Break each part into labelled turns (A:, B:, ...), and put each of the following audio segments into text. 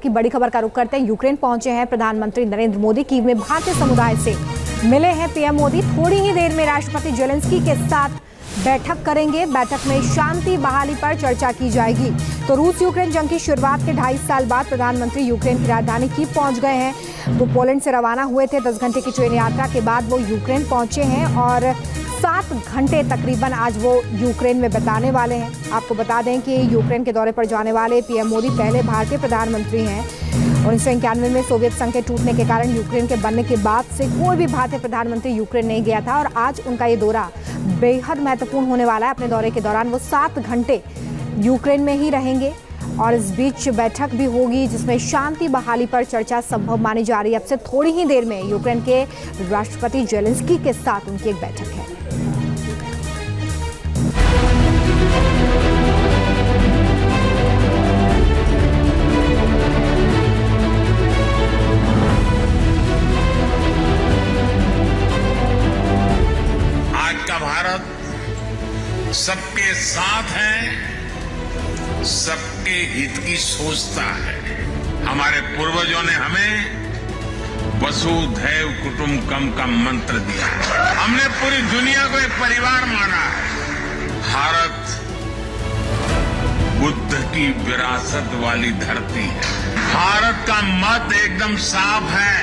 A: की बड़ी खबर का रुख करते हैं। यूक्रेन पहुंचे हैं प्रधानमंत्री नरेंद्र मोदी। कीव में भारतीय समुदाय से मिले हैं पीएम मोदी। थोड़ी ही देर में राष्ट्रपति जेलेंस्की के साथ बैठक करेंगे। बैठक में शांति बहाली पर चर्चा की जाएगी। तो रूस यूक्रेन जंग की शुरुआत के 2.5 साल बाद प्रधानमंत्री यूक्रेन की राजधानी कीव पहुंच गए हैं। वो पोलैंड से रवाना हुए थे। 10 घंटे की ट्रेन यात्रा के बाद वो यूक्रेन पहुंचे हैं और 7 घंटे तकरीबन आज वो यूक्रेन में बिताने वाले हैं। आपको बता दें कि यूक्रेन के दौरे पर जाने वाले पीएम मोदी पहले भारतीय प्रधानमंत्री हैं। 1991 में सोवियत संघ के टूटने के कारण यूक्रेन के बनने के बाद से कोई भी भारतीय प्रधानमंत्री यूक्रेन नहीं गया था और आज उनका ये दौरा बेहद महत्वपूर्ण होने वाला है। अपने दौरे के दौरान वो 7 घंटे यूक्रेन में ही रहेंगे और इस बीच बैठक भी होगी जिसमें शांति बहाली पर चर्चा संभव मानी जा रही है। अब से थोड़ी ही देर में यूक्रेन के राष्ट्रपति जेलेंस्की के साथ उनकी एक बैठक है।
B: भारत सबके साथ है, सबके हित की सोचता है। हमारे पूर्वजों ने हमें वसुधैव कुटुंबकम का मंत्र दिया है। हमने पूरी दुनिया को एक परिवार माना है। भारत बुद्ध की विरासत वाली धरती है। भारत का मत एकदम साफ है।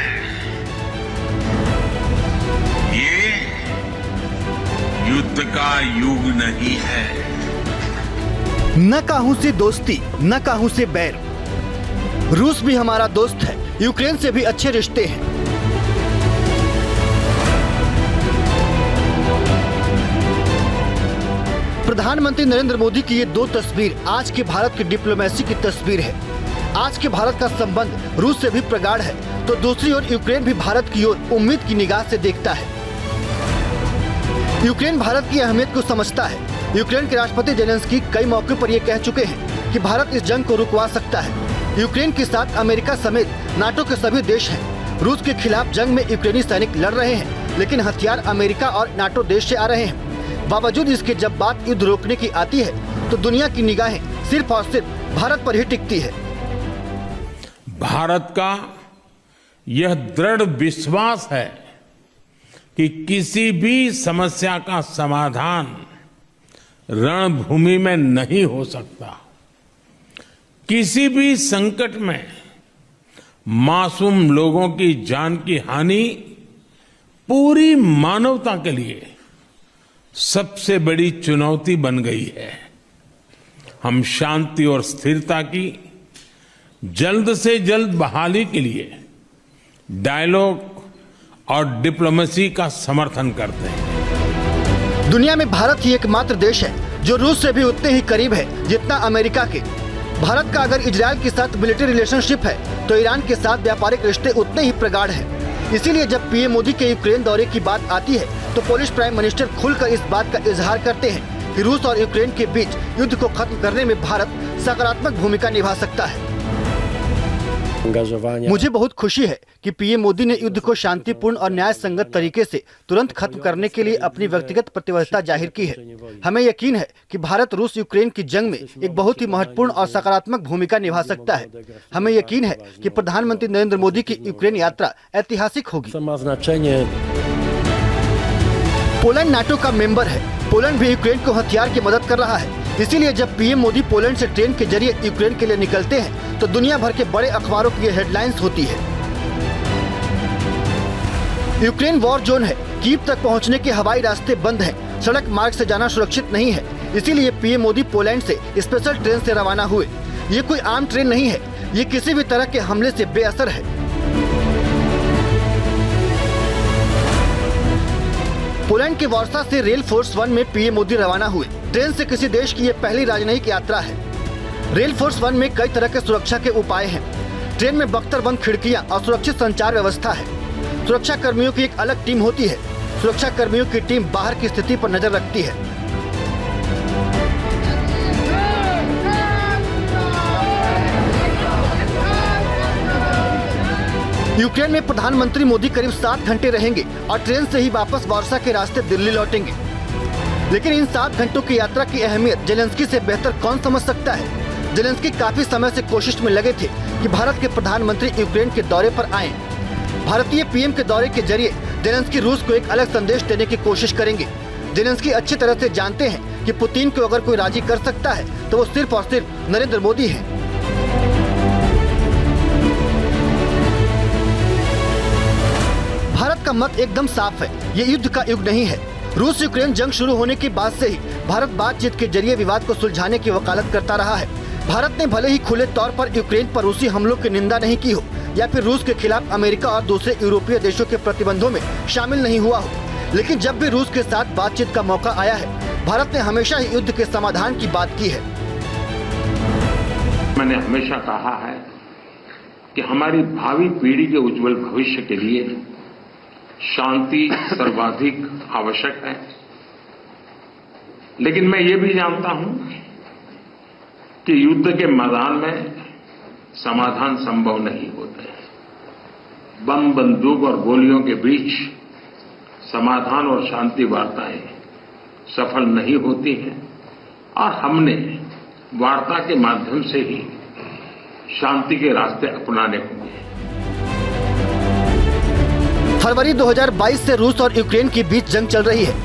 B: ये युद्ध का युग नहीं है।
C: न काहू से दोस्ती, न काहू से बैर। रूस भी हमारा दोस्त है। यूक्रेन से भी अच्छे रिश्ते हैं। प्रधानमंत्री नरेंद्र मोदी की ये 2 तस्वीर आज के भारत की डिप्लोमेसी की तस्वीर है। आज के भारत का संबंध रूस से भी प्रगाढ़ है, तो दूसरी ओर यूक्रेन भी भारत की ओर उम्मीद की निगाह से देखता है। यूक्रेन भारत की अहमियत को समझता है। यूक्रेन के राष्ट्रपति जेलेंस्की कई मौके पर ये कह चुके हैं कि भारत इस जंग को रुकवा सकता है। यूक्रेन के साथ अमेरिका समेत नाटो के सभी देश हैं। रूस के खिलाफ जंग में यूक्रेनी सैनिक लड़ रहे हैं, लेकिन हथियार अमेरिका और नाटो देश से आ रहे हैं। बावजूद इसके जब बात युद्ध रोकने की आती है तो दुनिया की निगाहें सिर्फ और सिर्फ भारत पर ही टिकती है।
B: भारत का यह दृढ़ विश्वास है कि किसी भी समस्या का समाधान रणभूमि में नहीं हो सकता। किसी भी संकट में मासूम लोगों की जान की हानि पूरी मानवता के लिए सबसे बड़ी चुनौती बन गई है। हम शांति और स्थिरता की जल्द से जल्द बहाली के लिए डायलॉग और डिप्लोमेसी का समर्थन करते हैं।
C: दुनिया में भारत ही एकमात्र देश है जो रूस से भी उतने ही करीब है जितना अमेरिका के। भारत का अगर इजराइल के साथ मिलिट्री रिलेशनशिप है तो ईरान के साथ व्यापारिक रिश्ते उतने ही प्रगाढ़ हैं। इसीलिए जब पीएम मोदी के यूक्रेन दौरे की बात आती है तो पोलिश प्राइम मिनिस्टर खुलकर इस बात का इजहार करते हैं कि रूस और यूक्रेन के बीच युद्ध को खत्म करने में भारत सकारात्मक भूमिका निभा सकता है। मुझे बहुत खुशी है कि पीएम मोदी ने युद्ध को शांतिपूर्ण और न्याय संगत तरीके से तुरंत खत्म करने के लिए अपनी व्यक्तिगत प्रतिबद्धता जाहिर की है। हमें यकीन है कि भारत रूस यूक्रेन की जंग में एक बहुत ही महत्वपूर्ण और सकारात्मक भूमिका निभा सकता है। हमें यकीन है कि प्रधानमंत्री नरेंद्र मोदी की यूक्रेन यात्रा ऐतिहासिक होगी। पोलैंड नाटो का मेंबर है। पोलैंड भी यूक्रेन को हथियार की मदद कर रहा है। इसीलिए जब पीएम मोदी पोलैंड से ट्रेन के जरिए यूक्रेन के लिए निकलते हैं तो दुनिया भर के बड़े अखबारों की ये हेडलाइंस होती है। यूक्रेन वॉर जोन है। कीव तक पहुंचने के हवाई रास्ते बंद हैं। सड़क मार्ग से जाना सुरक्षित नहीं है। इसीलिए पीएम मोदी पोलैंड से स्पेशल ट्रेन से रवाना हुए। ये कोई आम ट्रेन नहीं है। ये किसी भी तरह के हमले से बेअसर है। पोलैंड के वार्सा से रेल फोर्स 1 में पीएम मोदी रवाना हुए। ट्रेन से किसी देश की ये पहली राजनयिक यात्रा है। रेल फोर्स 1 में कई तरह के सुरक्षा के उपाय हैं। ट्रेन में बख्तरबंद खिड़कियां और सुरक्षित संचार व्यवस्था है। सुरक्षा कर्मियों की एक अलग टीम होती है। सुरक्षा कर्मियों की टीम बाहर की स्थिति पर नजर रखती है। यूक्रेन में प्रधानमंत्री मोदी करीब 7 घंटे रहेंगे और ट्रेन से ही वापस वार्सा के रास्ते दिल्ली लौटेंगे। लेकिन इन 7 घंटों की यात्रा की अहमियत जेलेंस्की से बेहतर कौन समझ सकता है। जेलेंस्की काफी समय से कोशिश में लगे थे कि भारत के प्रधानमंत्री यूक्रेन के दौरे पर आएं। भारतीय पीएम के दौरे के जरिए जेलेंस्की रूस को एक अलग संदेश देने की कोशिश करेंगे। जेलेंस्की अच्छी तरह से जानते हैं कि पुतिन को अगर कोई राजी कर सकता है तो वो सिर्फ और सिर्फ नरेंद्र मोदी हैं। भारत का मत एकदम साफ है, ये युद्ध का युग नहीं है। रूस यूक्रेन जंग शुरू होने के बाद से ही भारत बातचीत के जरिए विवाद को सुलझाने की वकालत करता रहा है। भारत ने भले ही खुले तौर पर यूक्रेन पर रूसी हमलों की निंदा नहीं की हो या फिर रूस के खिलाफ अमेरिका और दूसरे यूरोपीय देशों के प्रतिबंधों में शामिल नहीं हुआ हो, लेकिन जब भी रूस के साथ बातचीत का मौका आया है, भारत ने हमेशा ही युद्ध के समाधान की बात की है।
B: मैंने हमेशा कहा है कि हमारी भावी पीढ़ी के उज्जवल भविष्य के लिए शांति सर्वाधिक आवश्यक है, लेकिन मैं ये भी जानता हूं कि युद्ध के मैदान में समाधान संभव नहीं होते। बम, बंदूक और गोलियों के बीच समाधान और शांति वार्ताएं सफल नहीं होती हैं और हमने वार्ता के माध्यम से ही शांति के रास्ते अपनाने होंगे।
C: फरवरी 2022 से रूस और यूक्रेन के बीच जंग चल रही है।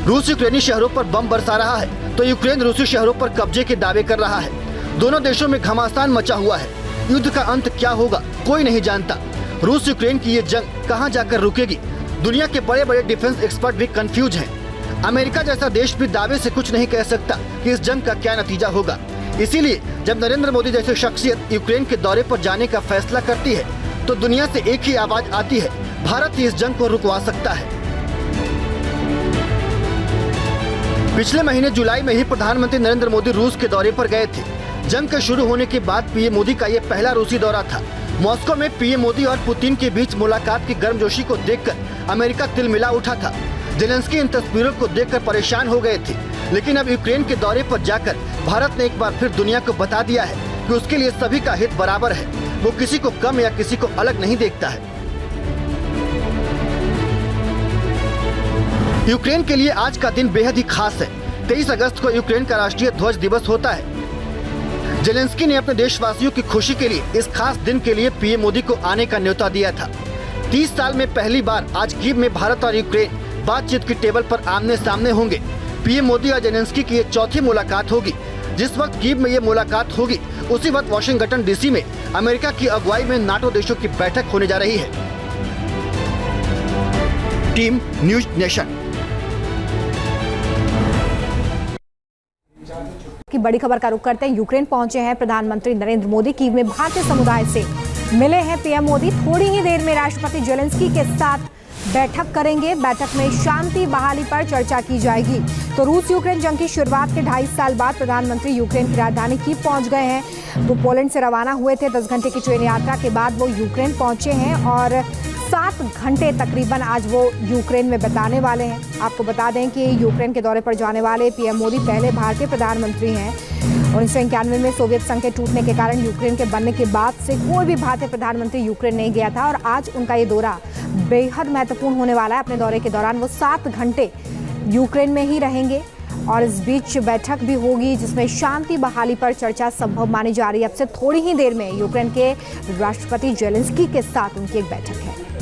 C: रूस यूक्रेनी शहरों पर बम बरसा रहा है तो यूक्रेन रूसी शहरों पर कब्जे के दावे कर रहा है। दोनों देशों में घमासान मचा हुआ है। युद्ध का अंत क्या होगा कोई नहीं जानता। रूस यूक्रेन की ये जंग कहां जाकर रुकेगी, दुनिया के बड़े बड़े डिफेंस एक्सपर्ट भी कंफ्यूज हैं। अमेरिका जैसा देश भी दावे से कुछ नहीं कह सकता कि इस जंग का क्या नतीजा होगा। इसीलिए जब नरेंद्र मोदी जैसी शख्सियत यूक्रेन के दौरे पर जाने का फैसला करती है तो दुनिया से एक ही आवाज आती है, भारत ही इस जंग को रुकवा सकता है। पिछले महीने जुलाई में ही प्रधानमंत्री नरेंद्र मोदी रूस के दौरे पर गए थे। जंग के शुरू होने के बाद पीएम मोदी का ये पहला रूसी दौरा था। मॉस्को में पीएम मोदी और पुतिन के बीच मुलाकात की गर्मजोशी को देखकर अमेरिका तिलमिला उठा था। जेलेंस्की इन तस्वीरों को देखकर परेशान हो गए थे, लेकिन अब यूक्रेन के दौरे पर जाकर भारत ने एक बार फिर दुनिया को बता दिया है कि उसके लिए सभी का हित बराबर है। वो किसी को कम या किसी को अलग नहीं देखता है। यूक्रेन के लिए आज का दिन बेहद ही खास है। 23 अगस्त को यूक्रेन का राष्ट्रीय ध्वज दिवस होता है। जेलेंस्की ने अपने देशवासियों की खुशी के लिए इस खास दिन के लिए पीएम मोदी को आने का न्योता दिया था। 30 साल में पहली बार आज कीव में भारत और यूक्रेन बातचीत की टेबल पर आमने सामने होंगे। पीएम मोदी और जेलेंस्की की ये चौथी मुलाकात होगी। जिस वक्त कीव में ये मुलाकात होगी उसी वक्त वाशिंगटन डीसी में अमेरिका की अगुवाई में नाटो देशों की बैठक होने जा रही है। टीम न्यूज नेशन
A: की बड़ी खबर का रुख करते हैं। यूक्रेन पहुंचे हैं प्रधानमंत्री नरेंद्र मोदी। कीव में भारतीय समुदाय से मिले हैं पीएम मोदी। थोड़ी ही देर में राष्ट्रपति जेलेंस्की के साथ बैठक करेंगे। बैठक में शांति बहाली पर चर्चा की जाएगी। तो रूस यूक्रेन जंग की शुरुआत के 2.5 साल बाद प्रधानमंत्री यूक्रेन की राजधानी कीव पहुंच गए हैं। वो पोलैंड से रवाना हुए थे। 10 घंटे की ट्रेन यात्रा के बाद वो यूक्रेन पहुंचे हैं और 7 घंटे तकरीबन आज वो यूक्रेन में बिताने वाले हैं। आपको बता दें कि यूक्रेन के दौरे पर जाने वाले पीएम मोदी पहले भारतीय प्रधानमंत्री हैं। 1991 में सोवियत संघ के टूटने के कारण यूक्रेन के बनने के बाद से कोई भी भारतीय प्रधानमंत्री यूक्रेन नहीं गया था और आज उनका ये दौरा बेहद महत्वपूर्ण होने वाला है। अपने दौरे के दौरान वो 7 घंटे यूक्रेन में ही रहेंगे और इस बीच बैठक भी होगी जिसमें शांति बहाली पर चर्चा संभव मानी जा रही है। अब से थोड़ी ही देर में यूक्रेन के राष्ट्रपति जेलेंस्की के साथ उनकी एक बैठक है।